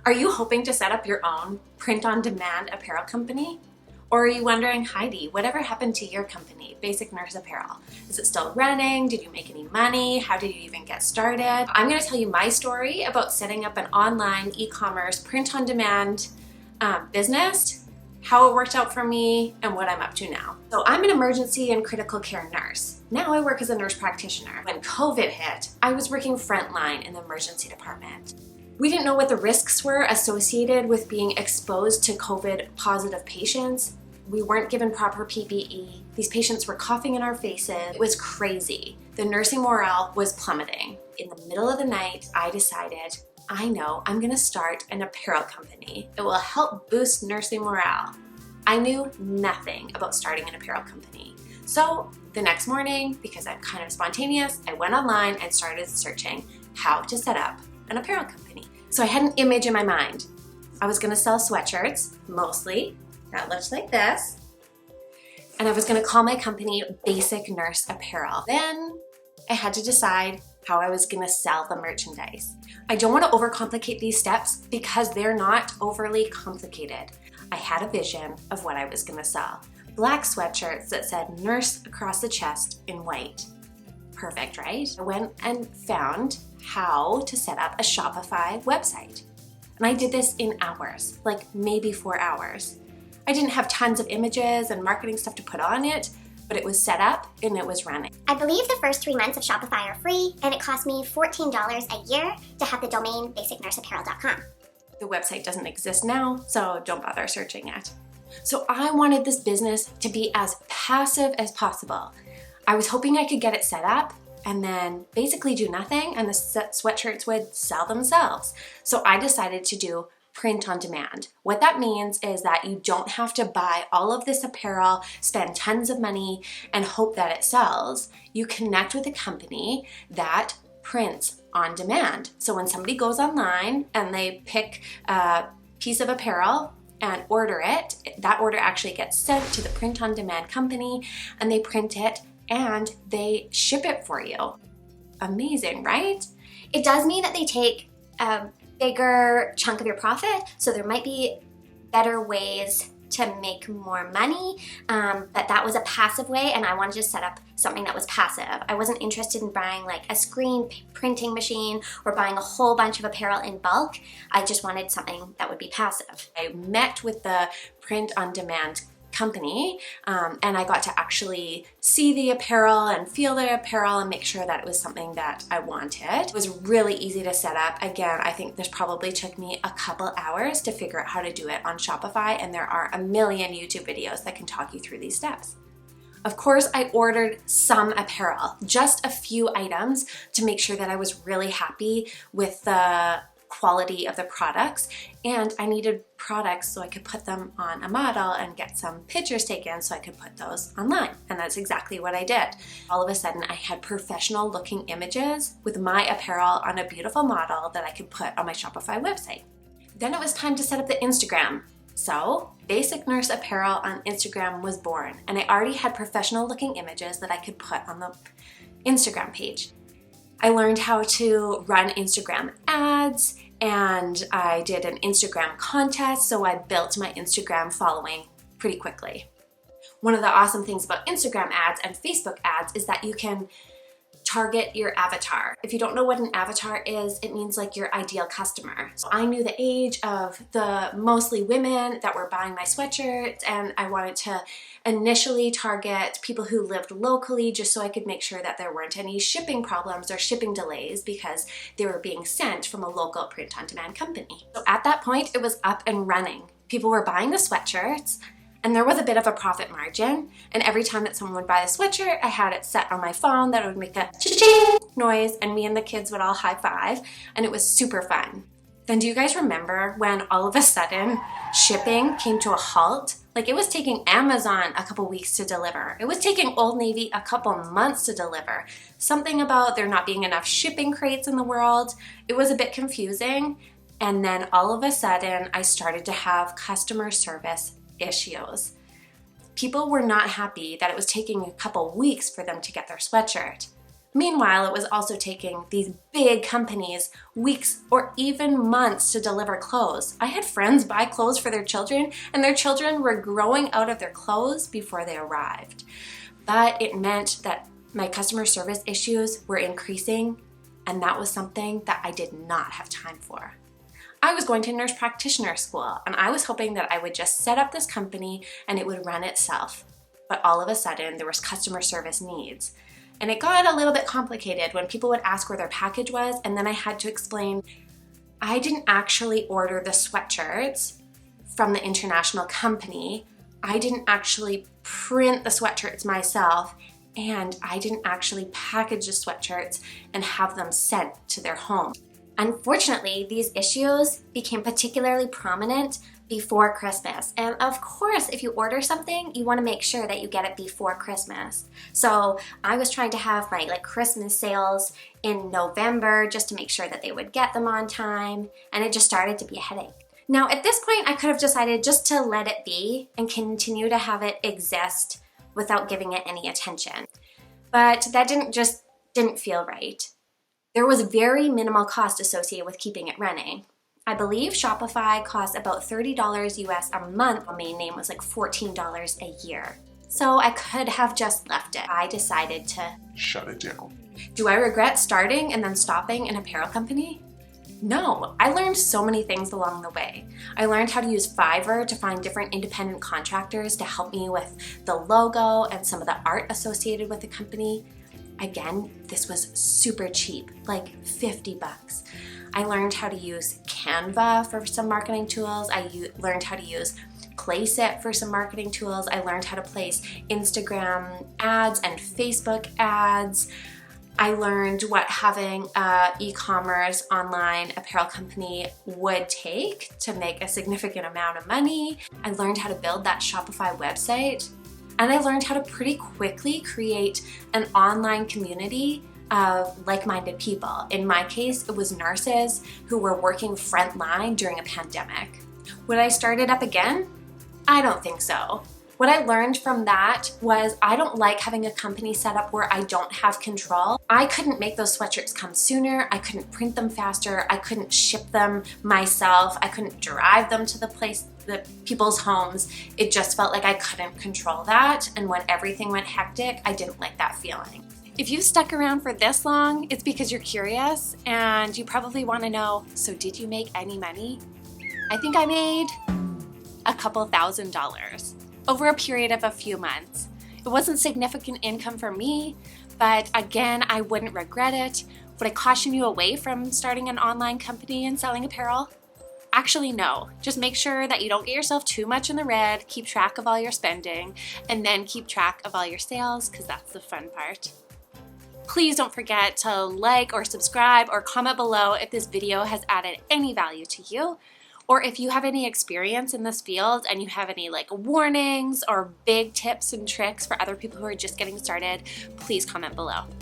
Are you hoping to set up your own print-on-demand apparel company? Or are you wondering, Heidi, whatever happened to your company, Basic Nurse Apparel? Is it still running? Did you make any money? How did you even get started? I'm going to tell you my story about setting up an online e-commerce print-on-demand business, how it worked out for me, and what I'm up to now. So I'm an emergency and critical care nurse. Now I work as a nurse practitioner. When COVID hit, I was working frontline in the emergency department. We didn't know what the risks were associated with being exposed to COVID positive patients. We weren't given proper PPE. These patients were coughing in our faces. It was crazy. The nursing morale was plummeting. In the middle of the night, I decided, I know, I'm gonna start an apparel company. It will help boost nursing morale. I knew nothing about starting an apparel company. So the next morning, because I'm kind of spontaneous, I went online and started searching how to set up an apparel company. So I had an image in my mind. I was gonna sell sweatshirts, mostly, that looks like this. And I was gonna call my company Basic Nurse Apparel. Then I had to decide how I was gonna sell the merchandise. I don't wanna overcomplicate these steps because they're not overly complicated. I had a vision of what I was gonna sell. Black sweatshirts that said nurse across the chest in white. Perfect, right? I went and found how to set up a Shopify website. And I did this in hours, like maybe 4 hours. I didn't have tons of images and marketing stuff to put on it, but it was set up and it was running. I believe the first 3 months of Shopify are free, and it cost me $14 a year to have the domain basicnurseapparel.com. The website doesn't exist now, so don't bother searching it. So I wanted this business to be as passive as possible. I was hoping I could get it set up and then basically do nothing and the sweatshirts would sell themselves. So I decided to do print on demand. What that means is that you don't have to buy all of this apparel, spend tons of money, and hope that it sells. You connect with a company that prints on demand. So when somebody goes online and they pick a piece of apparel and order it, that order actually gets sent to the print on demand company and they print it and they ship it for you. Amazing, right? It does mean that they take a bigger chunk of your profit, so there might be better ways to make more money, but that was a passive way, and I wanted to set up something that was passive. I wasn't interested in buying like a screen printing machine or buying a whole bunch of apparel in bulk. I just wanted something that would be passive. I met with the print on demand company and I got to actually see the apparel and feel the apparel and make sure that it was something that I wanted. It was really easy to set up. Again, I think this probably took me a couple hours to figure out how to do it on Shopify, and there are a million YouTube videos that can talk you through these steps. Of course, I ordered some apparel, just a few items to make sure that I was really happy with the quality of the products, and I needed products so I could put them on a model and get some pictures taken so I could put those online, and that's exactly what I did. All of a sudden I had professional looking images with my apparel on a beautiful model that I could put on my Shopify website. Then it was time to set up the Instagram. So Basic Nurse Apparel on Instagram was born, and I already had professional looking images that I could put on the Instagram page. I learned how to run Instagram ads, and I did an Instagram contest, so I built my Instagram following pretty quickly. One of the awesome things about Instagram ads and Facebook ads is that you can target your avatar. If you don't know what an avatar is, it means like your ideal customer. So I knew the age of the mostly women that were buying my sweatshirts, and I wanted to initially target people who lived locally just so I could make sure that there weren't any shipping problems or shipping delays because they were being sent from a local print-on-demand company. So at that point, it was up and running. People were buying the sweatshirts, and there was a bit of a profit margin, and every time that someone would buy a sweatshirt, I had it set on my phone that it would make a cha-ching noise, and me and the kids would all high five, and it was super fun. Then do you guys remember when all of a sudden shipping came to a halt? Like, it was taking Amazon a couple weeks to deliver. It was taking Old Navy a couple months to deliver. Something about there not being enough shipping crates in the world. It was a bit confusing, and then all of a sudden I started to have customer service issues. People were not happy that it was taking a couple weeks for them to get their sweatshirt. Meanwhile, it was also taking these big companies weeks or even months to deliver clothes. I had friends buy clothes for their children, and their children were growing out of their clothes before they arrived. But it meant that my customer service issues were increasing, and that was something that I did not have time for. I was going to nurse practitioner school, and I was hoping that I would just set up this company and it would run itself. But all of a sudden, there was customer service needs. And it got a little bit complicated when people would ask where their package was, and then I had to explain, I didn't actually order the sweatshirts from the international company. I didn't actually print the sweatshirts myself, and I didn't actually package the sweatshirts and have them sent to their home. Unfortunately, these issues became particularly prominent before Christmas. And of course, if you order something, you want to make sure that you get it before Christmas. So I was trying to have my Christmas sales in November just to make sure that they would get them on time, and it just started to be a headache. Now, at this point, I could have decided just to let it be and continue to have it exist without giving it any attention. But that didn't feel right. There was very minimal cost associated with keeping it running. I believe Shopify costs about $30 US a month. My main name was like $14 a year. So I could have just left it. I decided to shut it down. Do I regret starting and then stopping an apparel company? No, I learned so many things along the way. I learned how to use Fiverr to find different independent contractors to help me with the logo and some of the art associated with the company. Again, this was super cheap, like 50 bucks. I learned how to use Canva for some marketing tools. I learned how to use Placeit for some marketing tools. I learned how to place Instagram ads and Facebook ads. I learned what having an e-commerce online apparel company would take to make a significant amount of money. I learned how to build that Shopify website. And I learned how to pretty quickly create an online community of like-minded people. In my case, it was nurses who were working frontline during a pandemic. Would I start it up again? I don't think so. What I learned from that was I don't like having a company set up where I don't have control. I couldn't make those sweatshirts come sooner. I couldn't print them faster. I couldn't ship them myself. I couldn't drive them to the people's homes. It just felt like I couldn't control that. And when everything went hectic, I didn't like that feeling. If you've stuck around for this long, it's because you're curious and you probably want to know, so did you make any money? I think I made a couple $1,000s over a period of a few months. It wasn't significant income for me, but again, I wouldn't regret it. Would I caution you away from starting an online company and selling apparel? Actually, no. Just make sure that you don't get yourself too much in the red, keep track of all your spending, and then keep track of all your sales, because that's the fun part. Please don't forget to like or subscribe or comment below if this video has added any value to you, or if you have any experience in this field and you have any warnings or big tips and tricks for other people who are just getting started, please comment below.